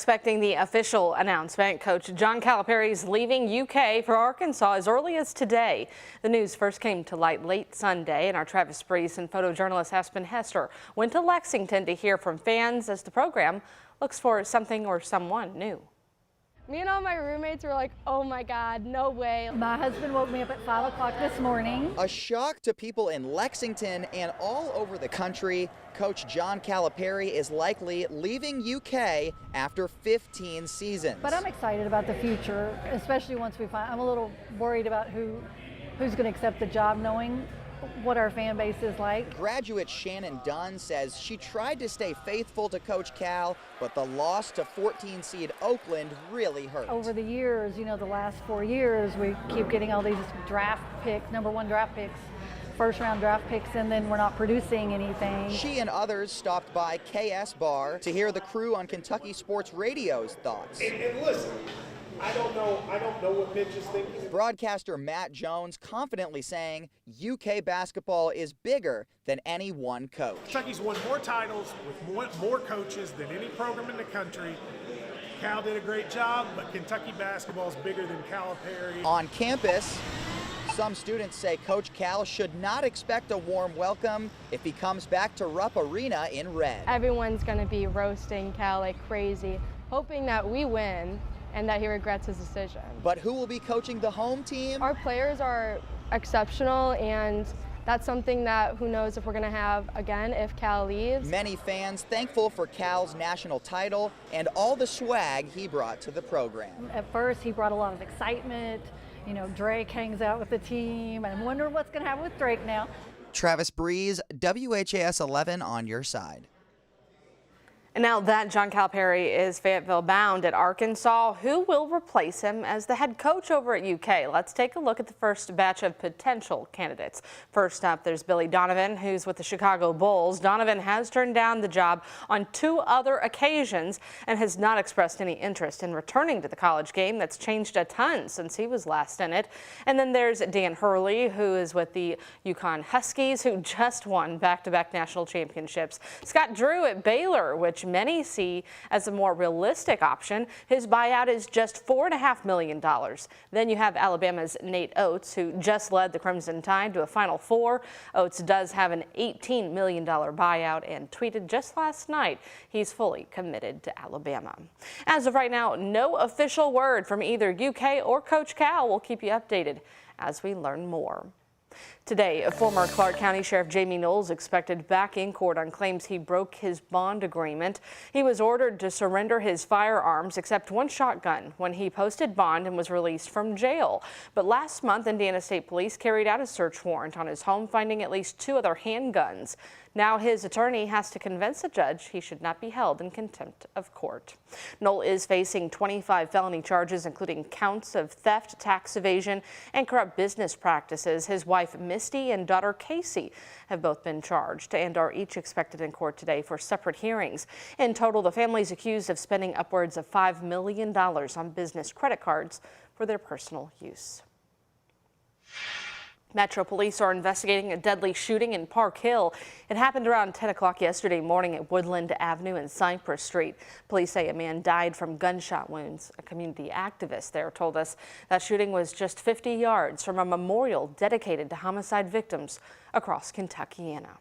expecting the official announcement. Coach John Calipari is leaving UK for Arkansas as early as today. The news first came to light late Sunday, and our Travis Breeze and photojournalist Aspen Hester went to Lexington to hear from fans as the program looks for something or someone new. Me and all my roommates were like, oh my God, no way. My husband woke me up at 5 o'clock this morning. A shock to people in Lexington and all over the country. Coach John Calipari is likely leaving UK after 15 seasons. But I'm excited about the future, especially once we find. I'm a little worried about who's going to accept the job, knowing what our fan base is like. Graduate Shannon Dunn says she tried to stay faithful to Coach Cal, but the loss to 14 seed Oakland really hurt. Over the years, you know, the last 4 years, we keep getting all these draft picks, #1 draft picks, first-round draft picks, and then we're not producing anything. She and others stopped by KS Bar to hear the crew on Kentucky Sports Radio's thoughts. And listen, I don't know what Mitch is thinking. Broadcaster Matt Jones confidently saying UK basketball is bigger than any one coach. Kentucky's won more titles with more coaches than any program in the country. Cal did a great job, but Kentucky basketball is bigger than Calipari. On campus, some students say Coach Cal should not expect a warm welcome if he comes back to Rupp Arena in red. Everyone's going to be roasting Cal like crazy, hoping that we win and that he regrets his decision. But who will be coaching the home team? Our players are exceptional, and that's something that who knows if we're going to have again if Cal leaves. Many fans thankful for Cal's national title and all the swag he brought to the program. At first, he brought a lot of excitement. You know, Drake hangs out with the team. I'm wondering what's going to happen with Drake now. Travis Breeze, WHAS11 on your side. And now that John Calipari is Fayetteville bound at Arkansas, who will replace him as the head coach over at UK? Let's take a look at the first batch of potential candidates. First up, there's Billy Donovan, who's with the Chicago Bulls. Donovan has turned down the job on 2 other occasions and has not expressed any interest in returning to the college game. That's changed a ton since he was last in it. And then there's Dan Hurley, who is with the UConn Huskies, who just won back-to-back national championships. Scott Drew at Baylor, which many see as a more realistic option. His buyout is just $4.5 million. Then you have Alabama's Nate Oates, who just led the Crimson Tide to a Final Four. Oates does have an $18 million buyout and tweeted just last night he's fully committed to Alabama. As of right now, no official word from either UK or Coach Cal. We'll keep you updated as we learn more. Today, former Clark County Sheriff Jamie Knowles expected back in court on claims he broke his bond agreement. He was ordered to surrender his firearms except one shotgun when he posted bond and was released from jail. But last month, Indiana State Police carried out a search warrant on his home, finding at least 2 other handguns. Now his attorney has to convince a judge he should not be held in contempt of court. Knoll is facing 25 felony charges, including counts of theft, tax evasion, and corrupt business practices. His wife, Misty, and daughter, Casey, have both been charged and are each expected in court today for separate hearings. In total, the family is accused of spending upwards of $5 million on business credit cards for their personal use. Metro Police are investigating a deadly shooting in Park Hill. It happened around 10 o'clock yesterday morning at Woodland Avenue and Cypress Street. Police say a man died from gunshot wounds. A community activist there told us that shooting was just 50 yards from a memorial dedicated to homicide victims across Kentuckiana.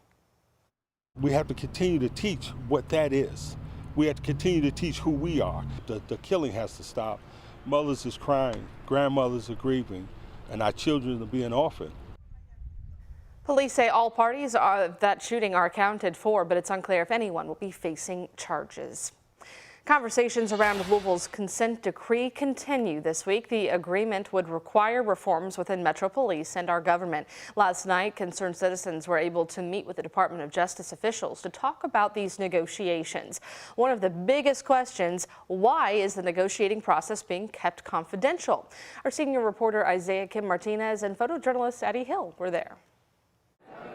We have to continue to teach what that is. We have to continue to teach who we are. The killing has to stop. Mothers is crying, grandmothers are grieving, and our children are being orphaned. Police say all parties of that shooting are accounted for, but it's unclear if anyone will be facing charges. Conversations around Louisville's consent decree continue this week. The agreement would require reforms within Metro Police and our government. Last night, concerned citizens were able to meet with the Department of Justice officials to talk about these negotiations. One of the biggest questions, why is the negotiating process being kept confidential? Our senior reporter Isaiah Kim Martinez and photojournalist Eddie Hill were there.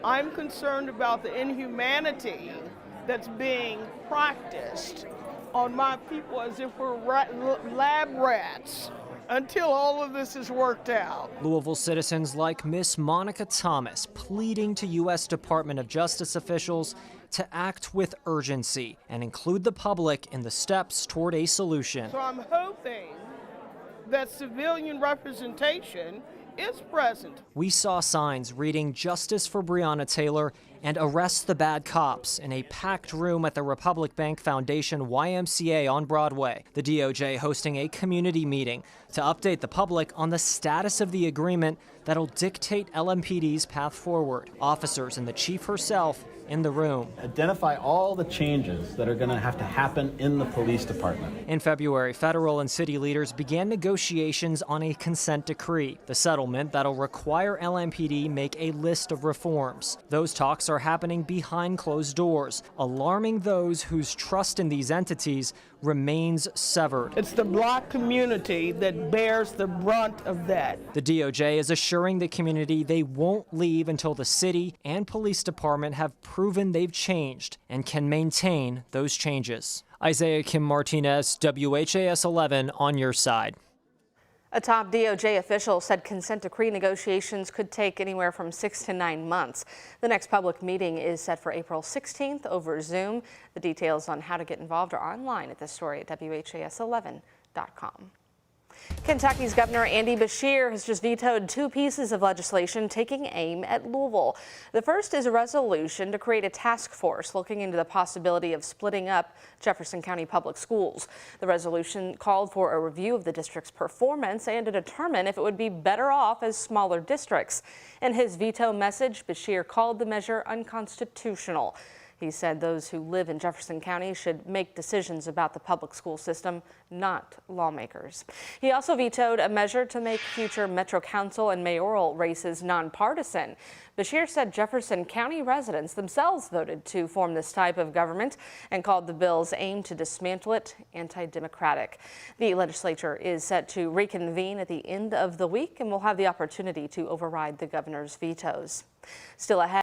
I'm concerned about the inhumanity that's being practiced on my people as if we're lab rats until all of this is worked out. Louisville citizens like Miss Monica Thomas pleading to U.S. Department of Justice officials to act with urgency and include the public in the steps toward a solution. So I'm hoping that civilian representation is present. We saw signs reading "Justice for Breonna Taylor" and "Arrest the Bad Cops" in a packed room at the Republic Bank Foundation YMCA on Broadway. The DOJ hosting a community meeting to update the public on the status of the agreement that'll dictate LMPD's path forward. Officers and the chief herself in the room. Identify all the changes that are going to have to happen in the police department. In February, federal and city leaders began negotiations on a consent decree, the settlement that'll require LMPD make a list of reforms. Those talks are happening behind closed doors, alarming those whose trust in these entities remains severed. It's the Black community that bears the brunt of that. The DOJ is assuring the community they won't leave until the city and police department have proven they've changed and can maintain those changes. Isaiah Kim Martinez, WHAS 11 on your side. A top DOJ official said consent decree negotiations could take anywhere from 6 to 9 months. The next public meeting is set for April 16th over Zoom. The details on how to get involved are online at this story at WHAS11.com. Kentucky's Governor Andy Beshear has just vetoed 2 pieces of legislation taking aim at Louisville. The first is a resolution to create a task force looking into the possibility of splitting up Jefferson County Public Schools. The resolution called for a review of the district's performance and to determine if it would be better off as smaller districts. In his veto message, Beshear called the measure unconstitutional. He said those who live in Jefferson County should make decisions about the public school system, not lawmakers. He also vetoed a measure to make future Metro Council and mayoral races nonpartisan. Beshear said Jefferson County residents themselves voted to form this type of government and called the bill's aim to dismantle it anti-democratic. The legislature is set to reconvene at the end of the week and will have the opportunity to override the governor's vetoes. Still ahead.